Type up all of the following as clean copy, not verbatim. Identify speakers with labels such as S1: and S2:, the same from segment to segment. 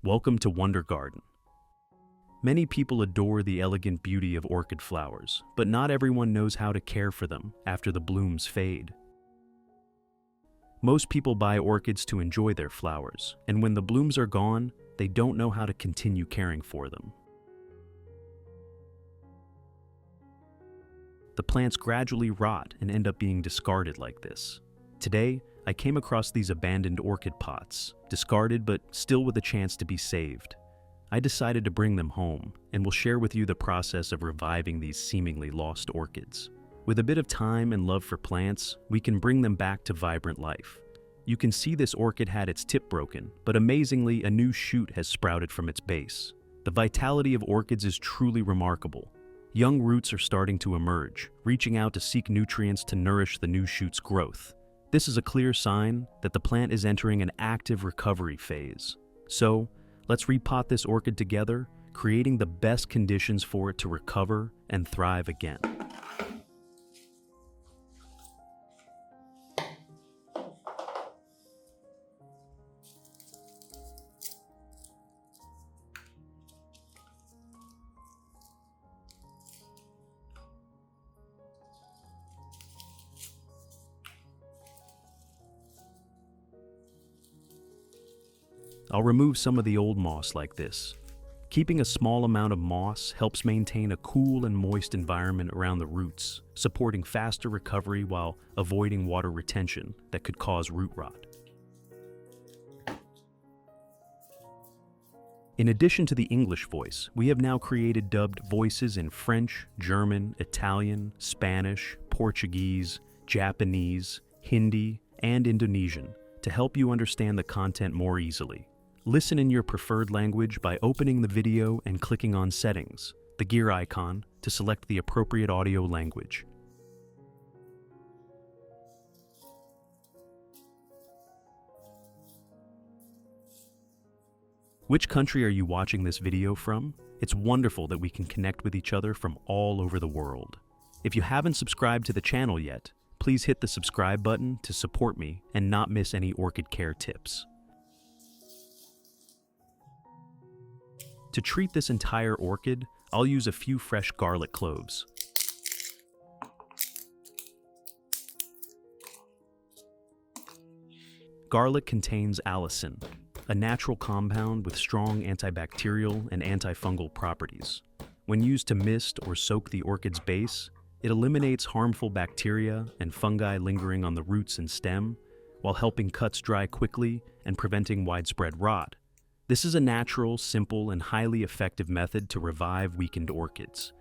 S1: Welcome to Wonder Garden. Many people adore the elegant beauty of orchid flowers, but not everyone knows how to care for them after the blooms fade. Most people buy orchids to enjoy their flowers, and when the blooms are gone, they don't know how to continue caring for them. The plants gradually rot and end up being discarded like this. Today, I came across these abandoned orchid pots, discarded but still with a chance to be saved. I decided to bring them home, and will share with you the process of reviving these seemingly lost orchids. With a bit of time and love for plants, we can bring them back to vibrant life. You can see this orchid had its tip broken, but amazingly, a new shoot has sprouted from its base. The vitality of orchids is truly remarkable. Young roots are starting to emerge, reaching out to seek nutrients to nourish the new shoot's growth. This is a clear sign that the plant is entering an active recovery phase. So, let's repot this orchid together, creating the best conditions for it to recover and thrive again. I'll remove some of the old moss like this. Keeping a small amount of moss helps maintain a cool and moist environment around the roots, supporting faster recovery while avoiding water retention that could cause root rot. In addition to the English voice, we have now created dubbed voices in French, German, Italian, Spanish, Portuguese, Japanese, Hindi, and Indonesian to help you understand the content more easily. Listen in your preferred language by opening the video and clicking on Settings, the gear icon, to select the appropriate audio language. Which country are you watching this video from? It's wonderful that we can connect with each other from all over the world. If you haven't subscribed to the channel yet, please hit the subscribe button to support me and not miss any orchid care tips. To treat this entire orchid, I'll use a few fresh garlic cloves. Garlic contains allicin, a natural compound with strong antibacterial and antifungal properties. When used to mist or soak the orchid's base, it eliminates harmful bacteria and fungi lingering on the roots and stem, while helping cuts dry quickly and preventing widespread rot. This is a natural, simple, and highly effective method to revive weakened orchids.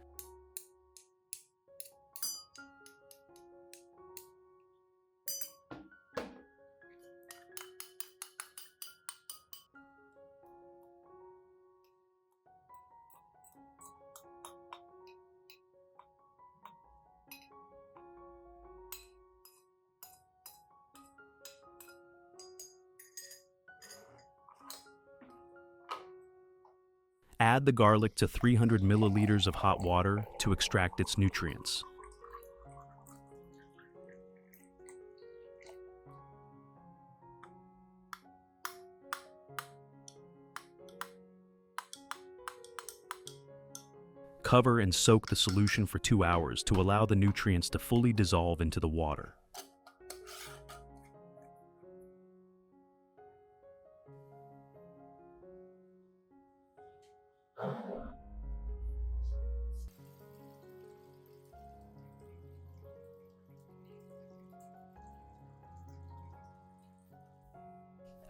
S1: Add the garlic to 300 milliliters of hot water to extract its nutrients. Cover and soak the solution for 2 hours to allow the nutrients to fully dissolve into the water.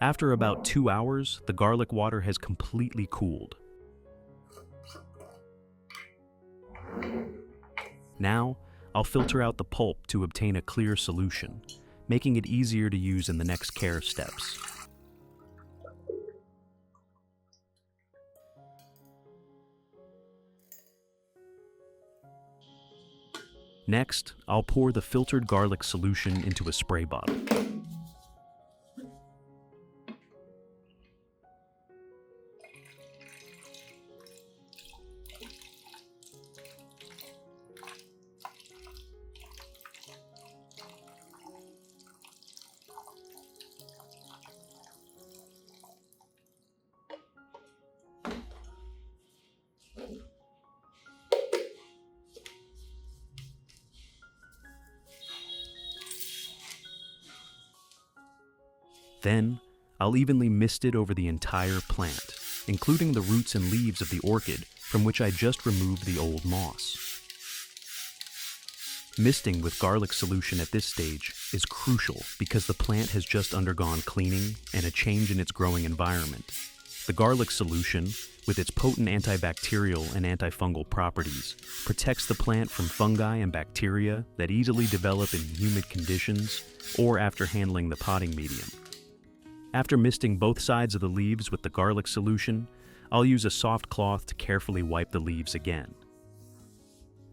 S1: After about 2 hours, the garlic water has completely cooled. Now, I'll filter out the pulp to obtain a clear solution, making it easier to use in the next care steps. Next, I'll pour the filtered garlic solution into a spray bottle. Then, I'll evenly mist it over the entire plant, including the roots and leaves of the orchid from which I just removed the old moss. Misting with garlic solution at this stage is crucial because the plant has just undergone cleaning and a change in its growing environment. The garlic solution, with its potent antibacterial and antifungal properties, protects the plant from fungi and bacteria that easily develop in humid conditions or after handling the potting medium. After misting both sides of the leaves with the garlic solution, I'll use a soft cloth to carefully wipe the leaves again.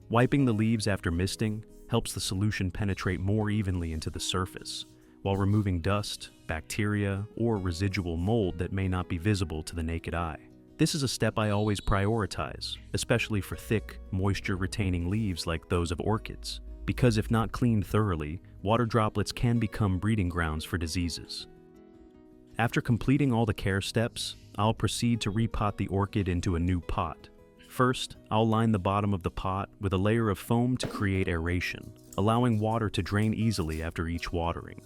S1: Wiping the leaves after misting helps the solution penetrate more evenly into the surface, while removing dust, bacteria, or residual mold that may not be visible to the naked eye. This is a step I always prioritize, especially for thick, moisture-retaining leaves like those of orchids, because if not cleaned thoroughly, water droplets can become breeding grounds for diseases. After completing all the care steps, I'll proceed to repot the orchid into a new pot. First, I'll line the bottom of the pot with a layer of foam to create aeration, allowing water to drain easily after each watering.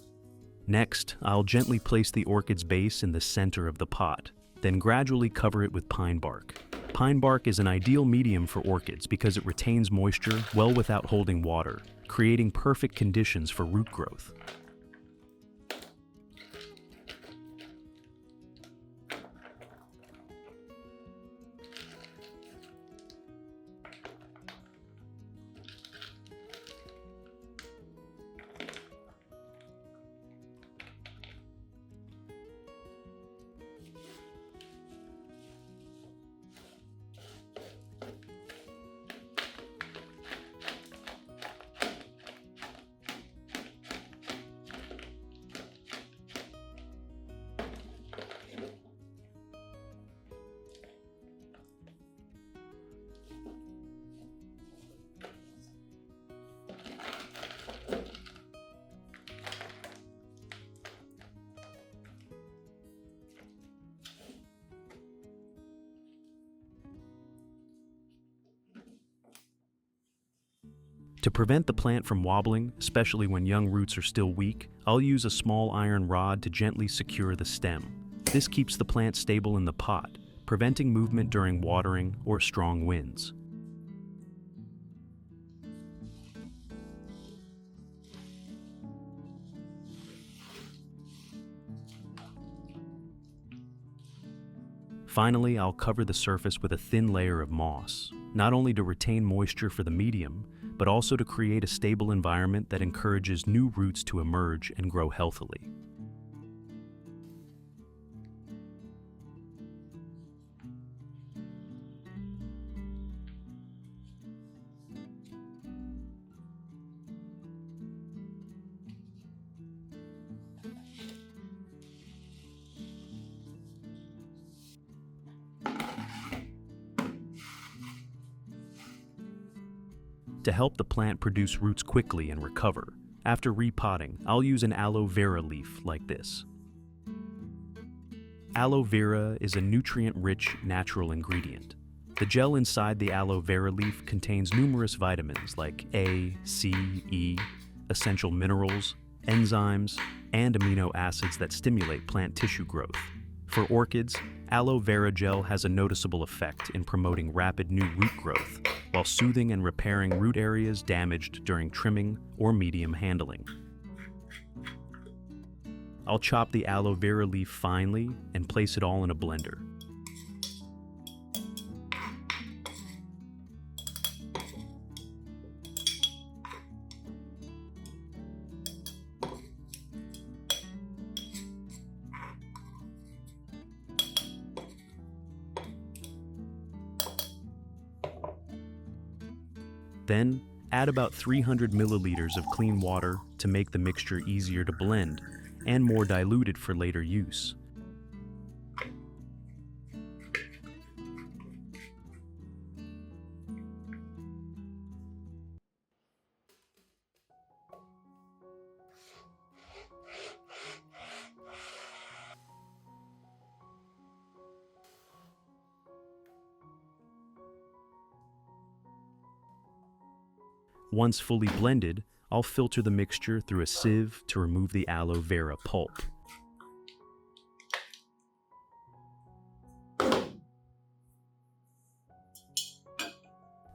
S1: Next, I'll gently place the orchid's base in the center of the pot, then gradually cover it with pine bark. Pine bark is an ideal medium for orchids because it retains moisture well without holding water, creating perfect conditions for root growth. To prevent the plant from wobbling, especially when young roots are still weak, I'll use a small iron rod to gently secure the stem. This keeps the plant stable in the pot, preventing movement during watering or strong winds. Finally, I'll cover the surface with a thin layer of moss, not only to retain moisture for the medium, but also to create a stable environment that encourages new roots to emerge and grow healthily. To help the plant produce roots quickly and recover, after repotting, I'll use an aloe vera leaf like this. Aloe vera is a nutrient-rich natural ingredient. The gel inside the aloe vera leaf contains numerous vitamins like A, C, E, essential minerals, enzymes, and amino acids that stimulate plant tissue growth. For orchids, aloe vera gel has a noticeable effect in promoting rapid new root growth, while soothing and repairing root areas damaged during trimming or medium handling. I'll chop the aloe vera leaf finely and place it all in a blender. Then, add about 300 milliliters of clean water to make the mixture easier to blend and more diluted for later use. Once fully blended, I'll filter the mixture through a sieve to remove the aloe vera pulp.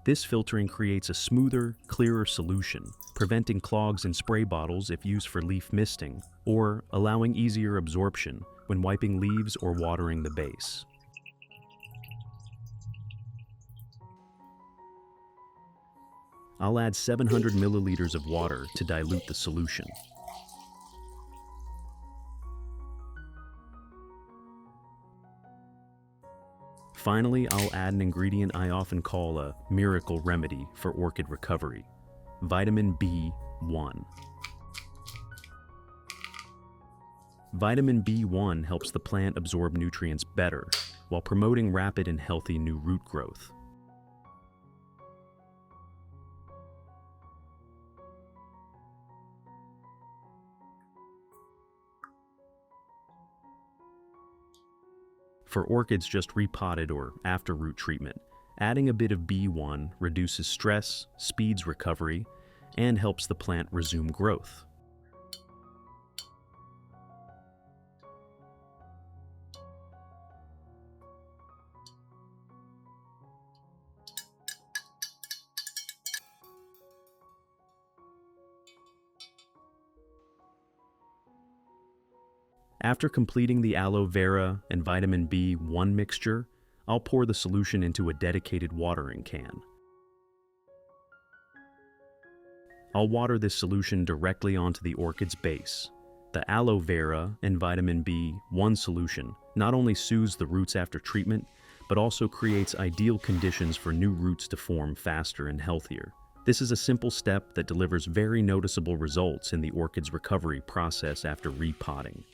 S1: This filtering creates a smoother, clearer solution, preventing clogs in spray bottles if used for leaf misting, or allowing easier absorption when wiping leaves or watering the base. I'll add 700 milliliters of water to dilute the solution. Finally, I'll add an ingredient I often call a miracle remedy for orchid recovery: vitamin B1. Vitamin B1 helps the plant absorb nutrients better while promoting rapid and healthy new root growth. For orchids just repotted or after root treatment, adding a bit of B1 reduces stress, speeds recovery, and helps the plant resume growth. After completing the aloe vera and vitamin B1 mixture, I'll pour the solution into a dedicated watering can. I'll water this solution directly onto the orchid's base. The aloe vera and vitamin B1 solution not only soothes the roots after treatment, but also creates ideal conditions for new roots to form faster and healthier. This is a simple step that delivers very noticeable results in the orchid's recovery process after repotting.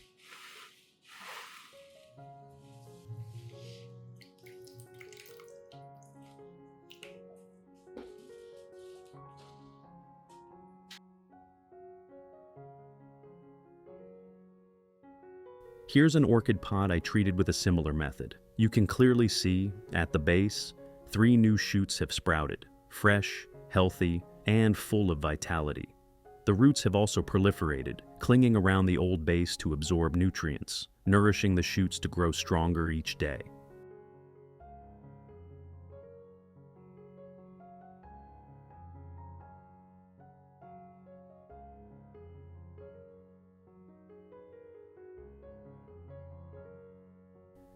S1: Here's an orchid pot I treated with a similar method. You can clearly see, at the base, 3 new shoots have sprouted, fresh, healthy, and full of vitality. The roots have also proliferated, clinging around the old base to absorb nutrients, nourishing the shoots to grow stronger each day.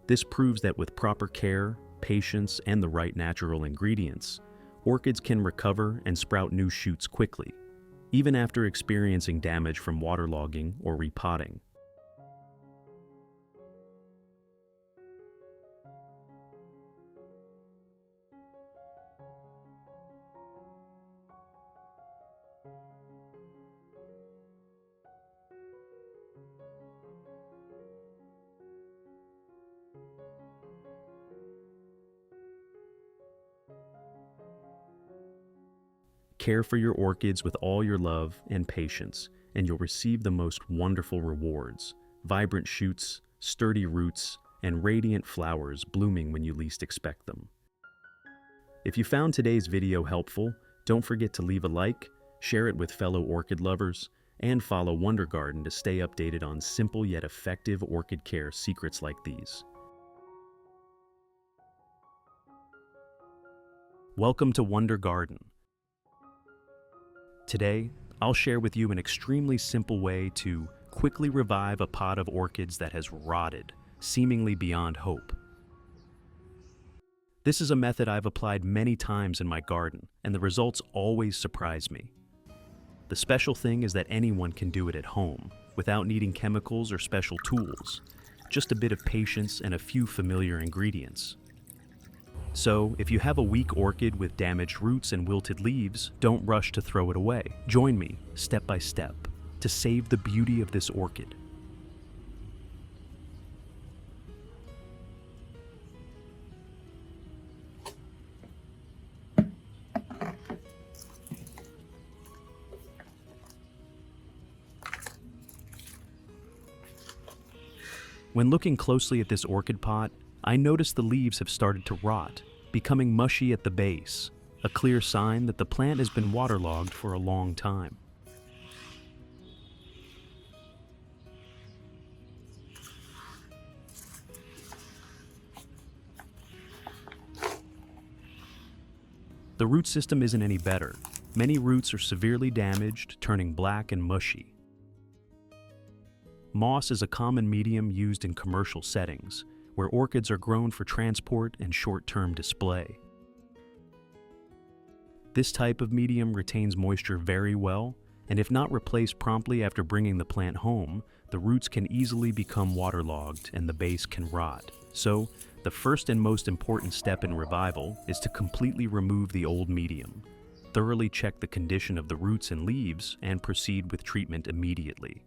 S1: This proves that with proper care, patience, and the right natural ingredients, orchids can recover and sprout new shoots quickly, even after experiencing damage from waterlogging or repotting. Care for your orchids with all your love and patience, and you'll receive the most wonderful rewards: vibrant shoots, sturdy roots, and radiant flowers blooming when you least expect them. If you found today's video helpful, don't forget to leave a like, share it with fellow orchid lovers, and follow Wonder Garden to stay updated on simple yet effective orchid care secrets like these. Welcome to Wonder Garden. Today, I'll share with you an extremely simple way to quickly revive a pot of orchids that has rotted, seemingly beyond hope. This is a method I've applied many times in my garden, and the results always surprise me. The special thing is that anyone can do it at home, without needing chemicals or special tools, just a bit of patience and a few familiar ingredients. So, if you have a weak orchid with damaged roots and wilted leaves, don't rush to throw it away. Join me, step by step, to save the beauty of this orchid. When looking closely at this orchid pot, I noticed the leaves have started to rot, becoming mushy at the base, a clear sign that the plant has been waterlogged for a long time. The root system isn't any better. Many roots are severely damaged, turning black and mushy. Moss is a common medium used in commercial settings, where orchids are grown for transport and short-term display. This type of medium retains moisture very well, and if not replaced promptly after bringing the plant home, the roots can easily become waterlogged and the base can rot. So, the first and most important step in revival is to completely remove the old medium. Thoroughly check the condition of the roots and leaves and proceed with treatment immediately.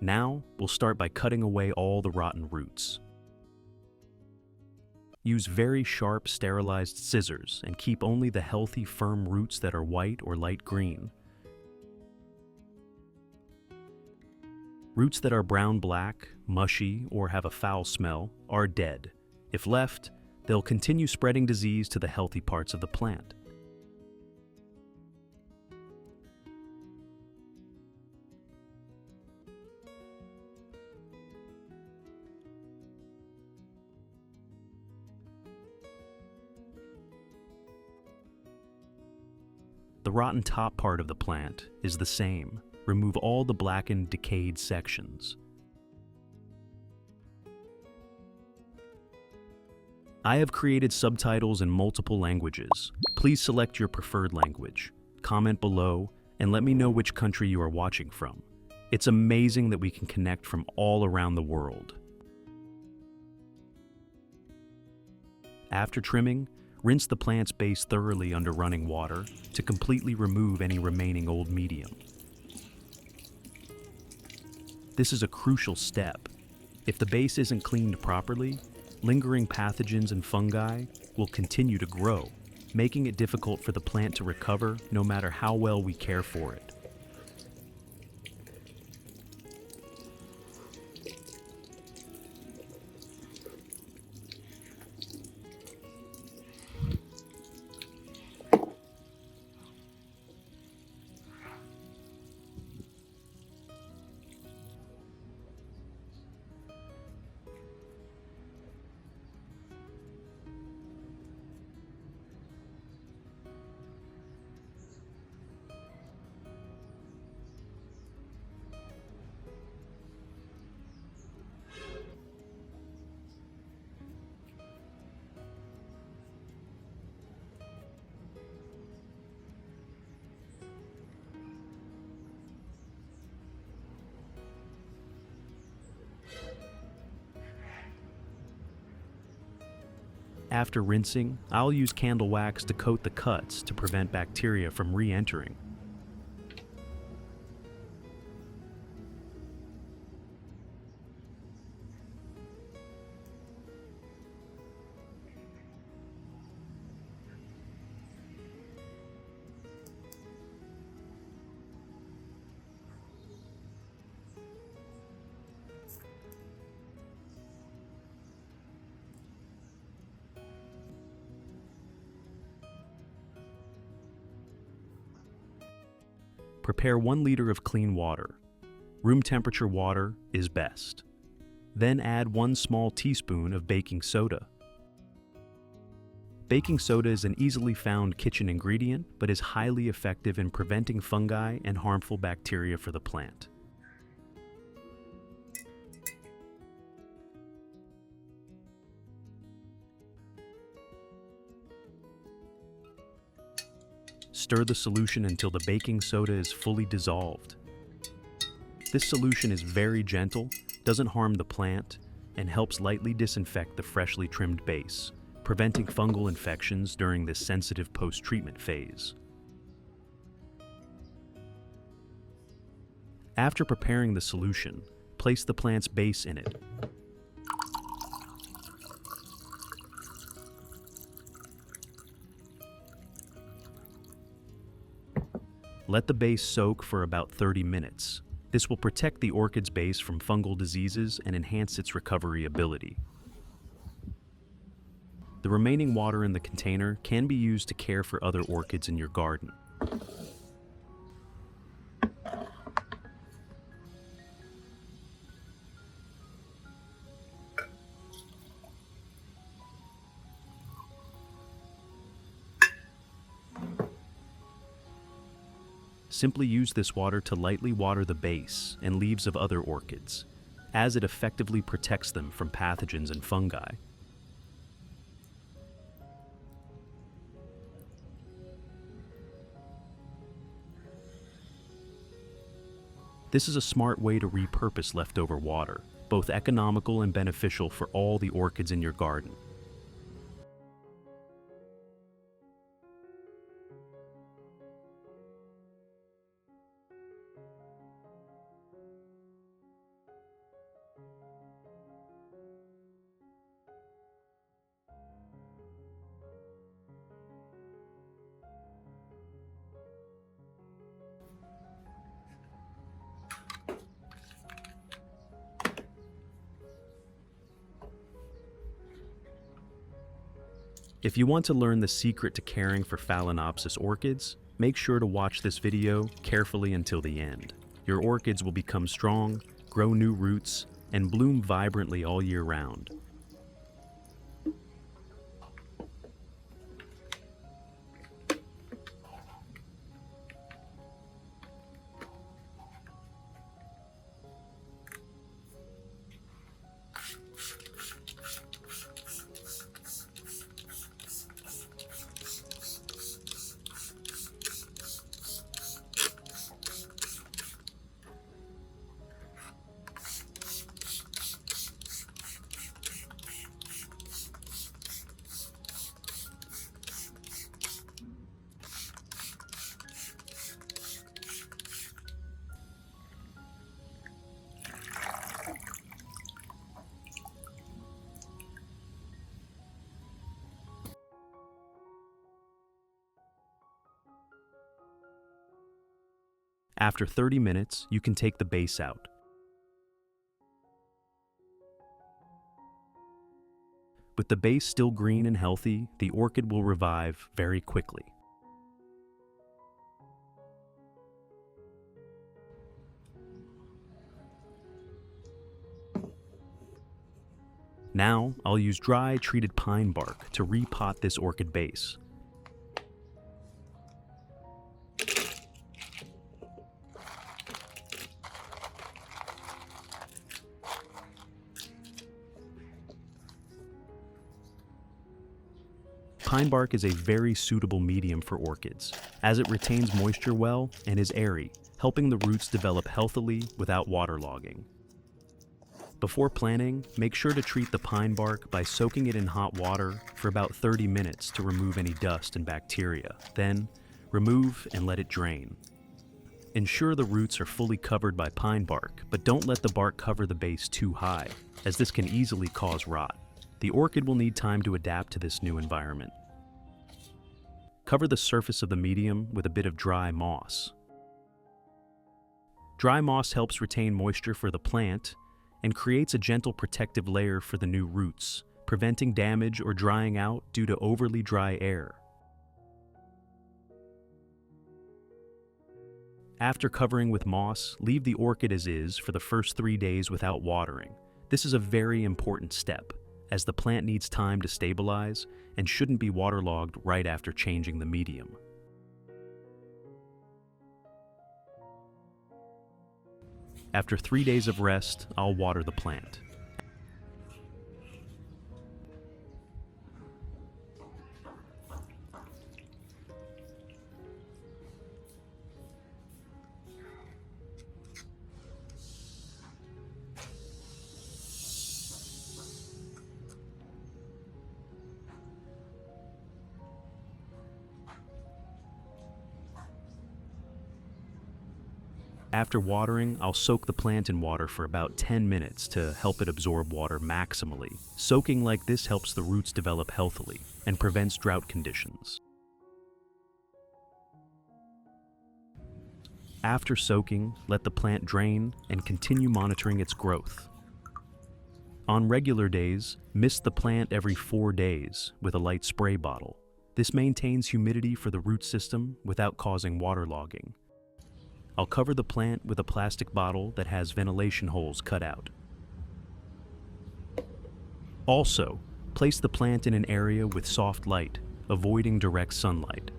S1: Now, we'll start by cutting away all the rotten roots. Use very sharp, sterilized scissors and keep only the healthy, firm roots that are white or light green. Roots that are brown-black, mushy, or have a foul smell are dead. If left, they'll continue spreading disease to the healthy parts of the plant. The rotten top part of the plant is the same. Remove all the blackened, decayed sections. I have created subtitles in multiple languages. Please select your preferred language. Comment below and let me know which country you are watching from. It's amazing that we can connect from all around the world. After trimming, rinse the plant's base thoroughly under running water to completely remove any remaining old medium. This is a crucial step. If the base isn't cleaned properly, lingering pathogens and fungi will continue to grow, making it difficult for the plant to recover no matter how well we care for it. After rinsing, I'll use candle wax to coat the cuts to prevent bacteria from re-entering. Prepare 1 liter of clean water. Room temperature water is best. Then add 1 small teaspoon of baking soda. Baking soda is an easily found kitchen ingredient, but is highly effective in preventing fungi and harmful bacteria for the plant. Stir the solution until the baking soda is fully dissolved. This solution is very gentle, doesn't harm the plant, and helps lightly disinfect the freshly trimmed base, preventing fungal infections during this sensitive post-treatment phase. After preparing the solution, place the plant's base in it. Let the base soak for about 30 minutes. This will protect the orchid's base from fungal diseases and enhance its recovery ability. The remaining water in the container can be used to care for other orchids in your garden. simply use this water to lightly water the base and leaves of other orchids, as it effectively protects them from pathogens and fungi. This is a smart way to repurpose leftover water, both economical and beneficial for all the orchids in your garden. If you want to learn the secret to caring for Phalaenopsis orchids, make sure to watch this video carefully until the end. Your orchids will become strong, grow new roots, and bloom vibrantly all year round. After 30 minutes, you can take the base out. With the base still green and healthy, the orchid will revive very quickly. Now, I'll use dry, treated pine bark to repot this orchid base. Pine bark is a very suitable medium for orchids, as it retains moisture well and is airy, helping the roots develop healthily without waterlogging. Before planting, make sure to treat the pine bark by soaking it in hot water for about 30 minutes to remove any dust and bacteria. Then, remove and let it drain. Ensure the roots are fully covered by pine bark, but don't let the bark cover the base too high, as this can easily cause rot. The orchid will need time to adapt to this new environment. Cover the surface of the medium with a bit of dry moss. Dry moss helps retain moisture for the plant and creates a gentle protective layer for the new roots, preventing damage or drying out due to overly dry air. After covering with moss, leave the orchid as is for the first 3 days without watering. This is a very important step, as the plant needs time to stabilize and shouldn't be waterlogged right after changing the medium. After 3 days of rest, I'll water the plant. After watering, I'll soak the plant in water for about 10 minutes to help it absorb water maximally. Soaking like this helps the roots develop healthily and prevents drought conditions. After soaking, let the plant drain and continue monitoring its growth. On regular days, mist the plant every 4 days with a light spray bottle. This maintains humidity for the root system without causing waterlogging. I'll cover the plant with a plastic bottle that has ventilation holes cut out. Also, place the plant in an area with soft light, avoiding direct sunlight.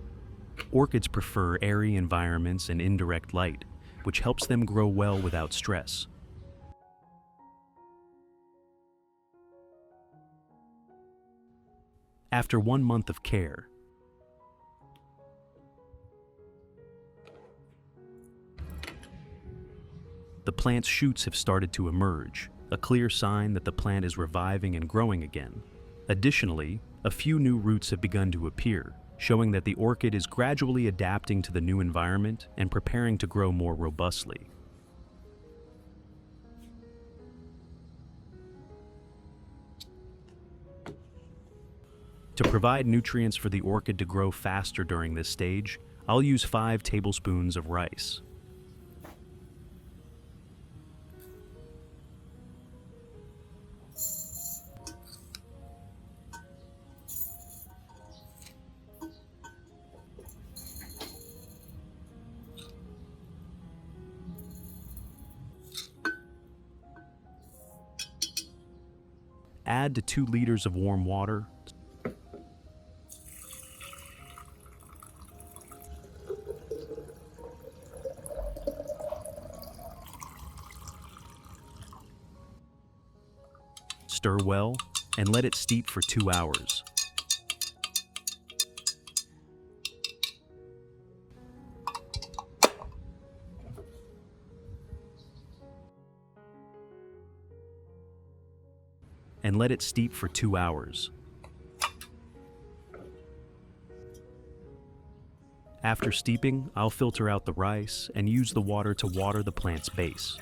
S1: Orchids prefer airy environments and indirect light, which helps them grow well without stress. After 1 month of care, the plant's shoots have started to emerge, a clear sign that the plant is reviving and growing again. Additionally, a few new roots have begun to appear, showing that the orchid is gradually adapting to the new environment and preparing to grow more robustly. To provide nutrients for the orchid to grow faster during this stage, I'll use 5 tablespoons of rice. Add to 2 liters of warm water. Stir well and let it steep for 2 hours. And let it steep for 2 hours. After steeping, I'll filter out the rice and use the water to water the plant's base.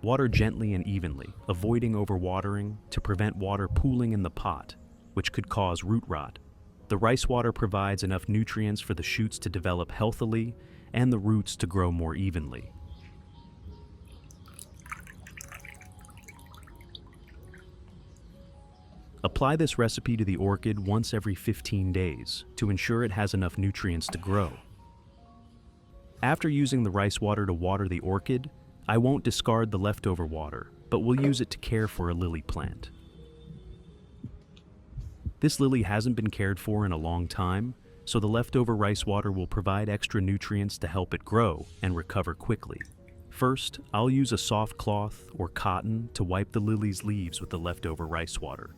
S1: Water gently and evenly, avoiding overwatering to prevent water pooling in the pot, which could cause root rot. The rice water provides enough nutrients for the shoots to develop healthily and the roots to grow more evenly. Apply this recipe to the orchid once every 15 days to ensure it has enough nutrients to grow. After using the rice water to water the orchid, I won't discard the leftover water, but will use it to care for a lily plant. This lily hasn't been cared for in a long time, so the leftover rice water will provide extra nutrients to help it grow and recover quickly. First, I'll use a soft cloth or cotton to wipe the lily's leaves with the leftover rice water.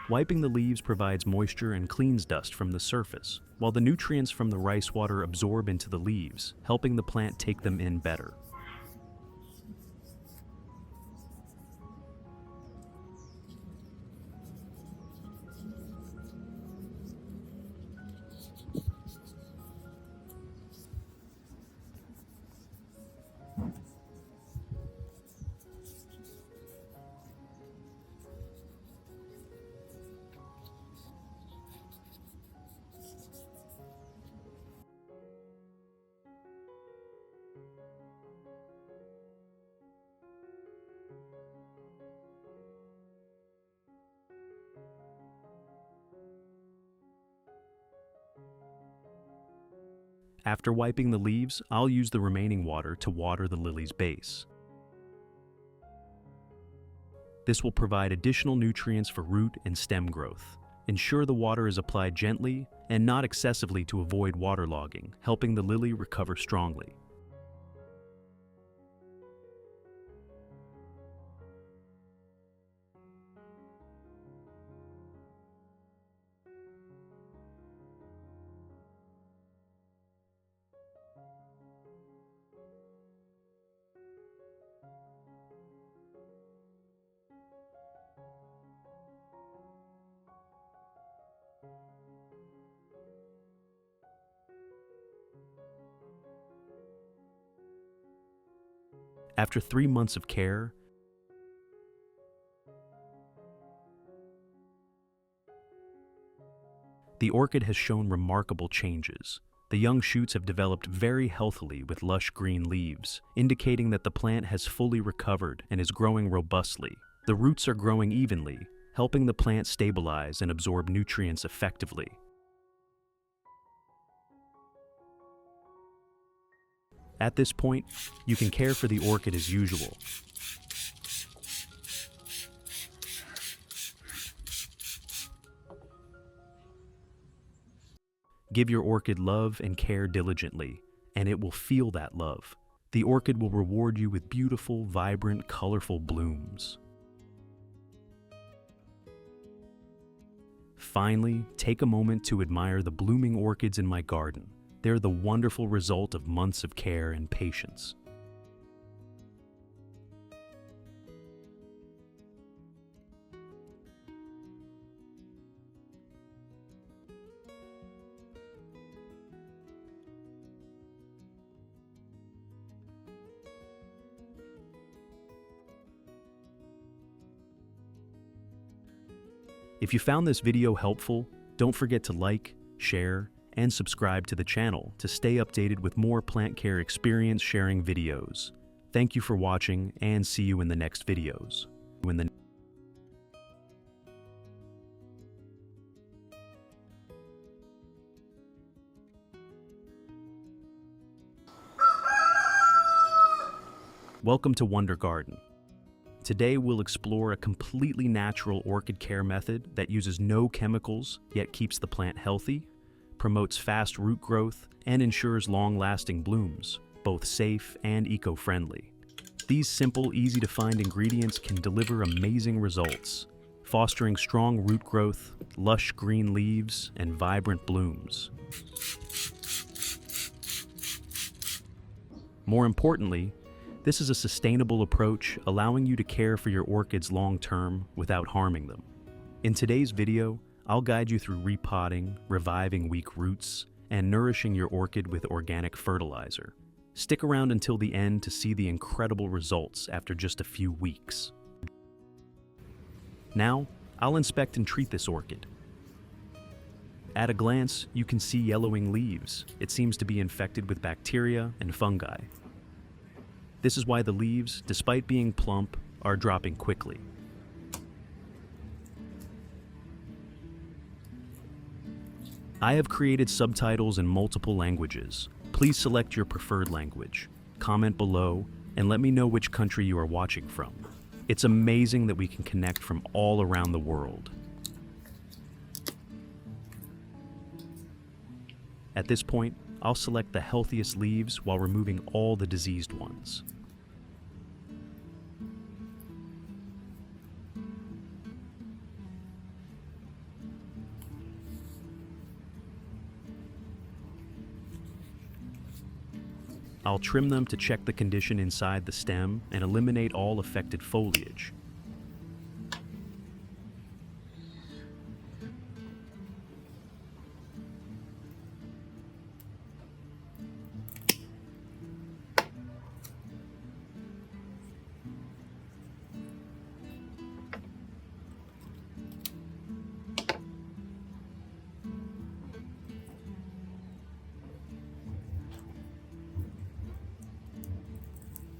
S1: Wiping the leaves provides moisture and cleans dust from the surface, while the nutrients from the rice water absorb into the leaves, helping the plant take them in better. After wiping the leaves, I'll use the remaining water to water the lily's base. This will provide additional nutrients for root and stem growth. Ensure the water is applied gently and not excessively to avoid waterlogging, helping the lily recover strongly. After 3 months of care, The orchid has shown remarkable changes. The young shoots have developed very healthily with lush green leaves, indicating that the plant has fully recovered and is growing robustly. The roots are growing evenly, helping the plant stabilize and absorb nutrients effectively. At this point, you can care for the orchid as usual. Give your orchid love and care diligently, and it will feel that love. The orchid will reward you with beautiful, vibrant, colorful blooms. Finally, take a moment to admire the blooming orchids in my garden. They're the wonderful result of months of care and patience. If you found this video helpful, don't forget to like, share, and subscribe to the channel to stay updated with more plant care experience sharing videos. Thank you for watching, and see you in the next videos. Welcome to Wonder Garden. Today we'll explore a completely natural orchid care method that uses no chemicals yet keeps the plant healthy, promotes fast root growth, and ensures long-lasting blooms, both safe and eco-friendly. These simple, easy-to-find ingredients can deliver amazing results, fostering strong root growth, lush green leaves, and vibrant blooms. More importantly, this is a sustainable approach allowing you to care for your orchids long-term without harming them. In today's video, I'll guide you through repotting, reviving weak roots, and nourishing your orchid with organic fertilizer. Stick around until the end to see the incredible results after just a few weeks. Now, I'll inspect and treat this orchid. At a glance, you can see yellowing leaves. It seems to be infected with bacteria and fungi. This is why the leaves, despite being plump, are dropping quickly. I have created subtitles in multiple languages. Please select your preferred language. Comment below and let me know which country you are watching from. It's amazing that we can connect from all around the world. At this point, I'll select the healthiest leaves while removing all the diseased ones. I'll trim them to check the condition inside the stem and eliminate all affected foliage.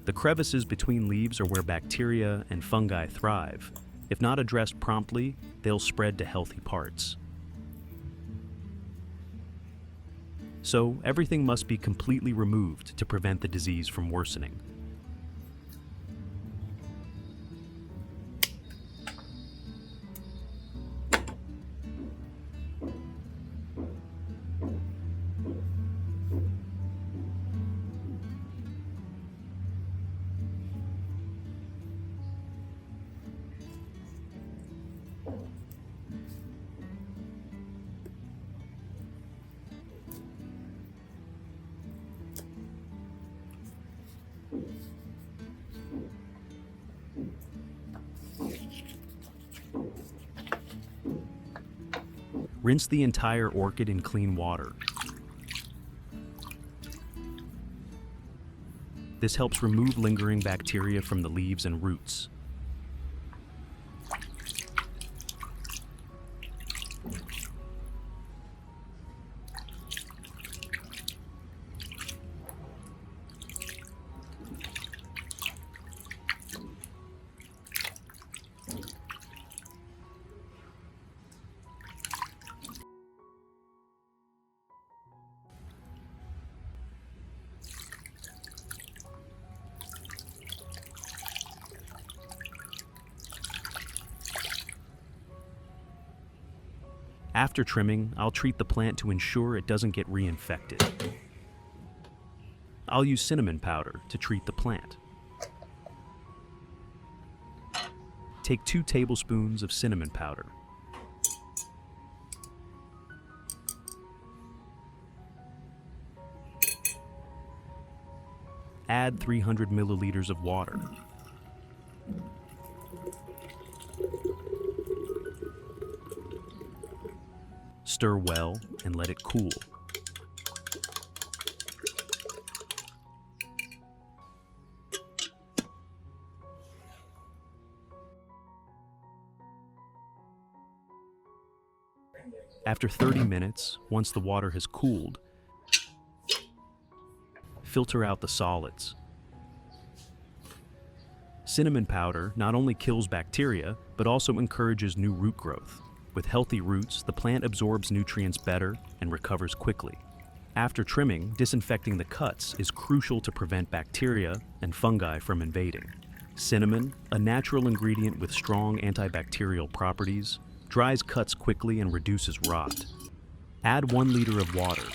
S1: The crevices between leaves are where bacteria and fungi thrive. If not addressed promptly, they'll spread to healthy parts. So, everything must be completely removed to prevent the disease from worsening. Rinse the entire orchid in clean water. This helps remove lingering bacteria from the leaves and roots. After trimming, I'll treat the plant to ensure it doesn't get reinfected. I'll use cinnamon powder to treat the plant. Take 2 tablespoons of cinnamon powder. Add 300 milliliters of water. Stir well and let it cool. After 30 minutes, once the water has cooled, filter out the solids. Cinnamon powder not only kills bacteria, but also encourages new root growth. With healthy roots, the plant absorbs nutrients better and recovers quickly. After trimming, disinfecting the cuts is crucial to prevent bacteria and fungi from invading. Cinnamon, a natural ingredient with strong antibacterial properties, dries cuts quickly and reduces rot. Add 1 liter of water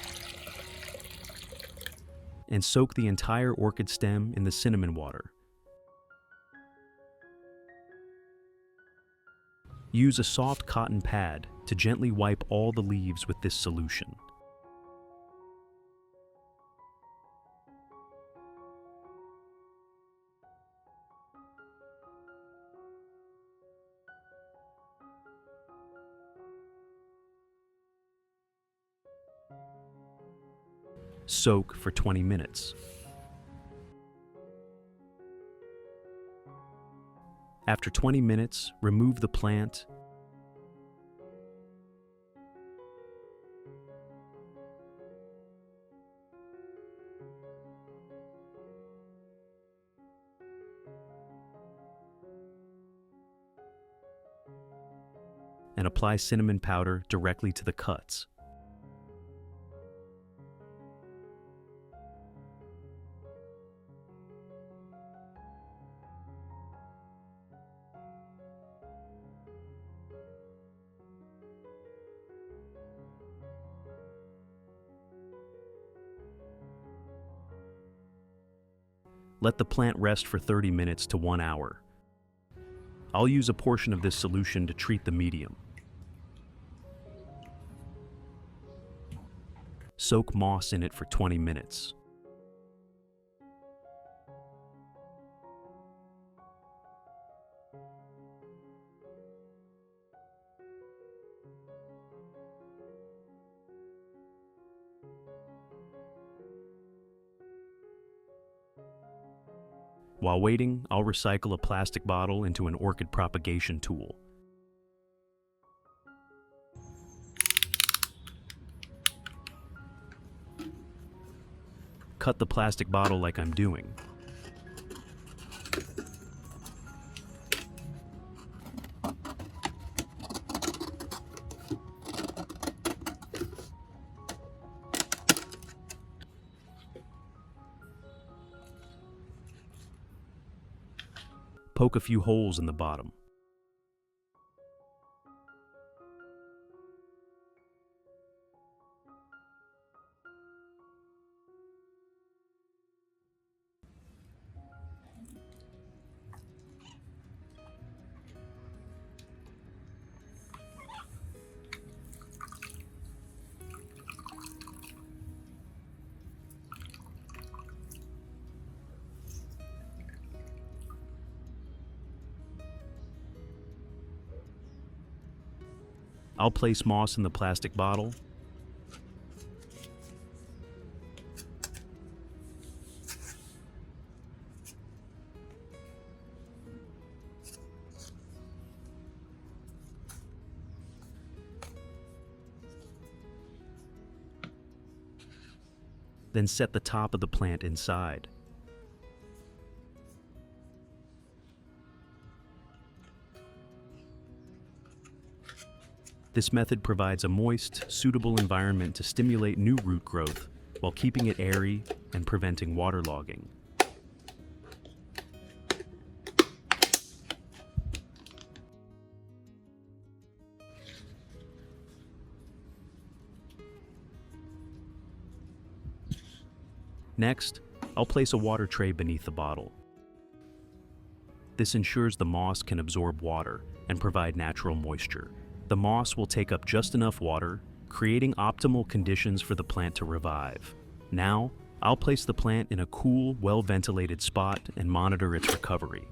S1: and soak the entire orchid stem in the cinnamon water. Use a soft cotton pad to gently wipe all the leaves with this solution. Soak for 20 minutes. After 20 minutes, remove the plant and apply cinnamon powder directly to the cuts. Let the plant rest for 30 minutes to 1 hour. I'll use a portion of this solution to treat the medium. Soak moss in it for 20 minutes. While waiting, I'll recycle a plastic bottle into an orchid propagation tool. Cut the plastic bottle like I'm doing. Poke a few holes in the bottom. I'll place moss in the plastic bottle. Then set the top of the plant inside. This method provides a moist, suitable environment to stimulate new root growth while keeping it airy and preventing waterlogging. Next, I'll place a water tray beneath the bottle. This ensures the moss can absorb water and provide natural moisture. The moss will take up just enough water, creating optimal conditions for the plant to revive. Now, I'll place the plant in a cool, well-ventilated spot and monitor its recovery.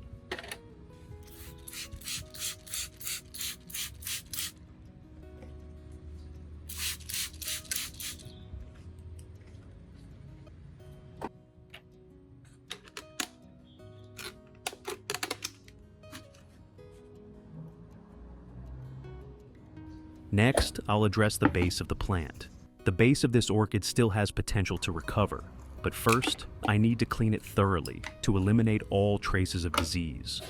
S1: Next, I'll address the base of the plant. The base of this orchid still has potential to recover, but first, I need to clean it thoroughly to eliminate all traces of disease.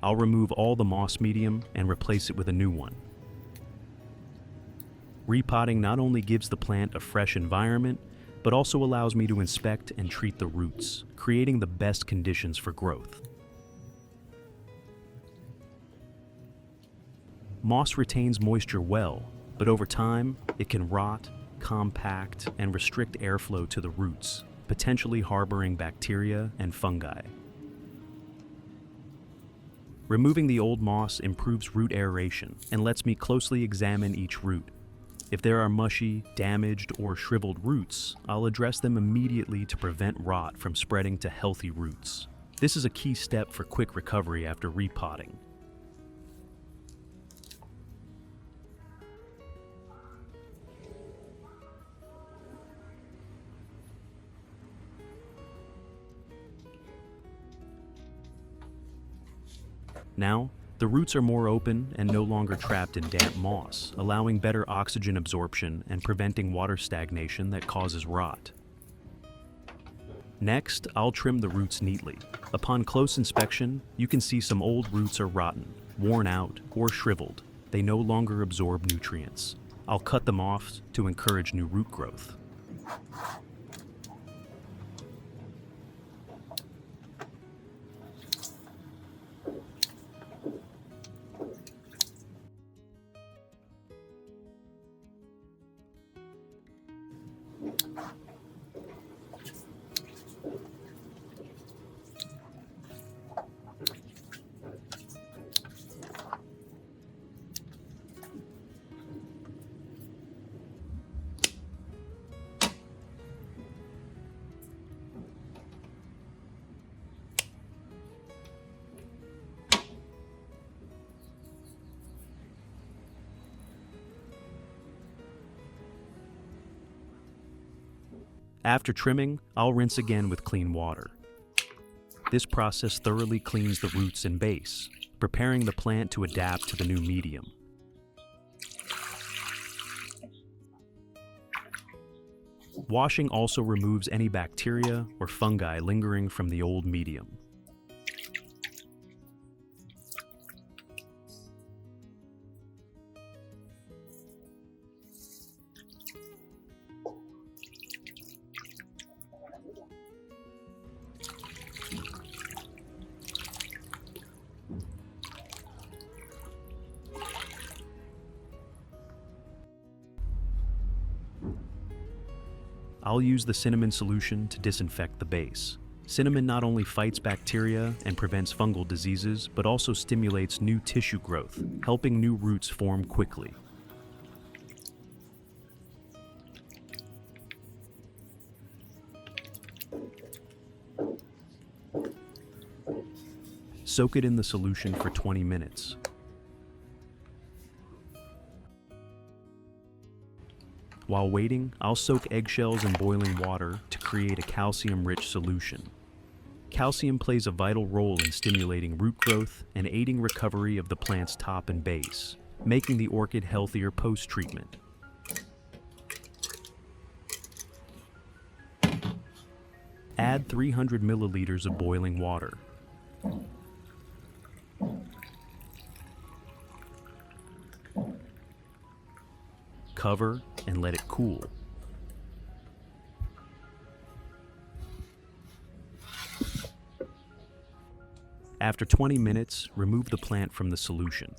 S1: I'll remove all the moss medium and replace it with a new one. Repotting not only gives the plant a fresh environment, but also allows me to inspect and treat the roots, creating the best conditions for growth. Moss retains moisture well, but over time, it can rot, compact, and restrict airflow to the roots, potentially harboring bacteria and fungi. Removing the old moss improves root aeration and lets me closely examine each root. If there are mushy, damaged, or shriveled roots, I'll address them immediately to prevent rot from spreading to healthy roots. This is a key step for quick recovery after repotting. Now, the roots are more open and no longer trapped in damp moss, allowing better oxygen absorption and preventing water stagnation that causes rot. Next, I'll trim the roots neatly. Upon close inspection, you can see some old roots are rotten, worn out, or shriveled. They no longer absorb nutrients. I'll cut them off to encourage new root growth. After trimming, I'll rinse again with clean water. This process thoroughly cleans the roots and base, preparing the plant to adapt to the new medium. Washing also removes any bacteria or fungi lingering from the old medium. I'll use the cinnamon solution to disinfect the base. Cinnamon not only fights bacteria and prevents fungal diseases, but also stimulates new tissue growth, helping new roots form quickly. Soak it in the solution for 20 minutes. While waiting, I'll soak eggshells in boiling water to create a calcium-rich solution. Calcium plays a vital role in stimulating root growth and aiding recovery of the plant's top and base, making the orchid healthier post-treatment. Add 300 milliliters of boiling water. Cover and let it cool. After 20 minutes, remove the plant from the solution.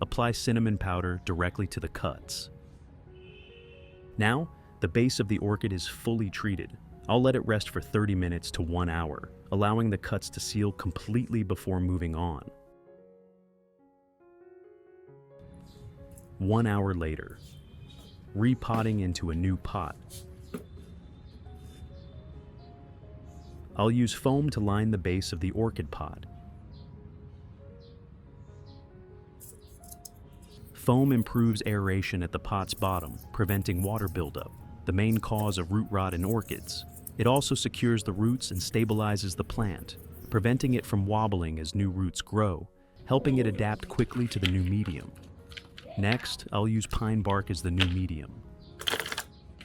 S1: Apply cinnamon powder directly to the cuts. Now, the base of the orchid is fully treated. I'll let it rest for 30 minutes to 1 hour, allowing the cuts to seal completely before moving on. 1 hour later, repotting into a new pot. I'll use foam to line the base of the orchid pot. Foam improves aeration at the pot's bottom, preventing water buildup, the main cause of root rot in orchids. It also secures the roots and stabilizes the plant, preventing it from wobbling as new roots grow, helping it adapt quickly to the new medium. Next, I'll use pine bark as the new medium.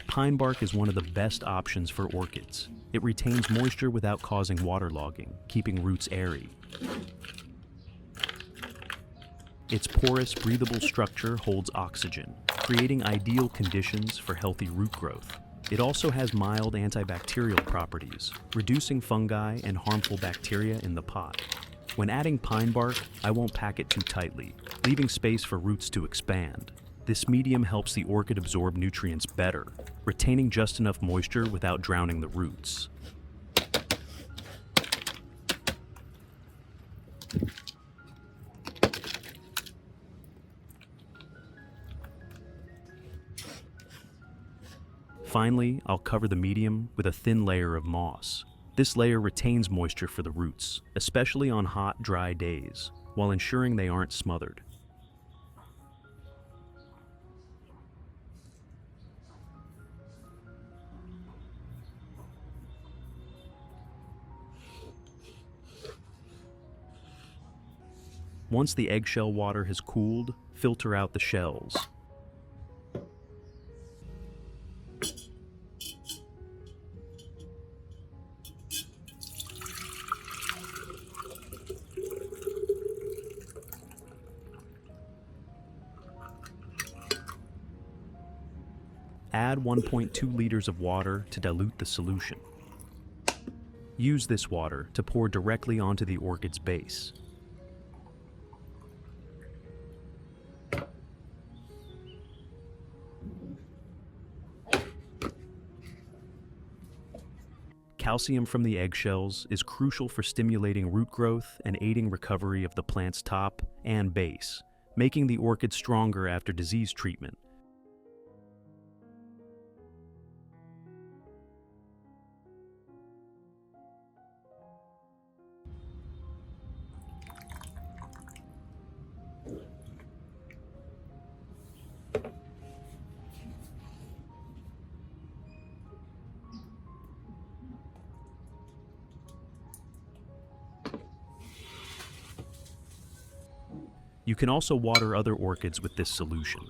S1: Pine bark is one of the best options for orchids. It retains moisture without causing waterlogging, keeping roots airy. Its porous, breathable structure holds oxygen, creating ideal conditions for healthy root growth. It also has mild antibacterial properties, reducing fungi and harmful bacteria in the pot. When adding pine bark, I won't pack it too tightly, leaving space for roots to expand. This medium helps the orchid absorb nutrients better, retaining just enough moisture without drowning the roots. Finally, I'll cover the medium with a thin layer of moss. This layer retains moisture for the roots, especially on hot, dry days, while ensuring they aren't smothered. Once the eggshell water has cooled, filter out the shells. Add 1.2 liters of water to dilute the solution. Use this water to pour directly onto the orchid's base. Calcium from the eggshells is crucial for stimulating root growth and aiding recovery of the plant's top and base, making the orchid stronger after disease treatment. You can also water other orchids with this solution.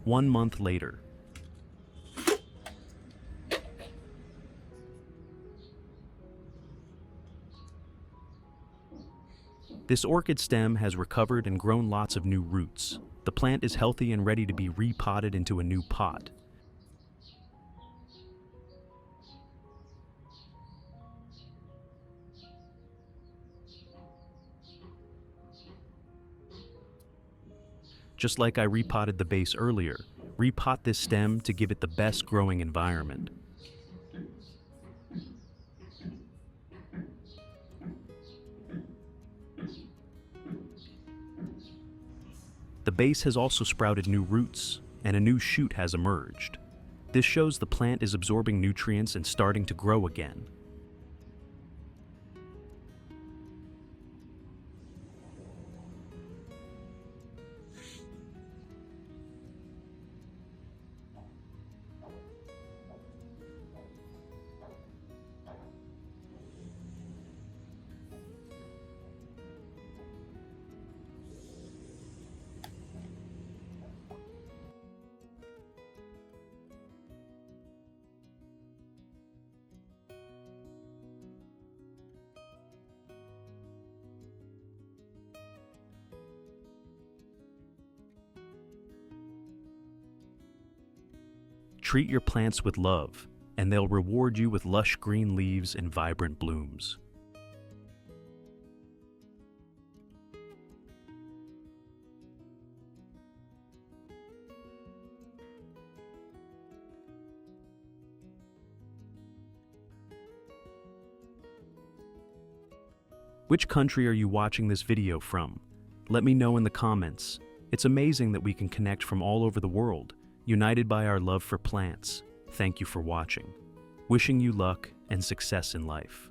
S1: One month later. This orchid stem has recovered and grown lots of new roots. The plant is healthy and ready to be repotted into a new pot. Just like I repotted the base earlier, repot this stem to give it the best growing environment. The base has also sprouted new roots, and a new shoot has emerged. This shows the plant is absorbing nutrients and starting to grow again. Treat your plants with love, and they'll reward you with lush green leaves and vibrant blooms. Which country are you watching this video from? Let me know in the comments. It's amazing that we can connect from all over the world, united by our love for plants. Thank you for watching. Wishing you luck and success in life.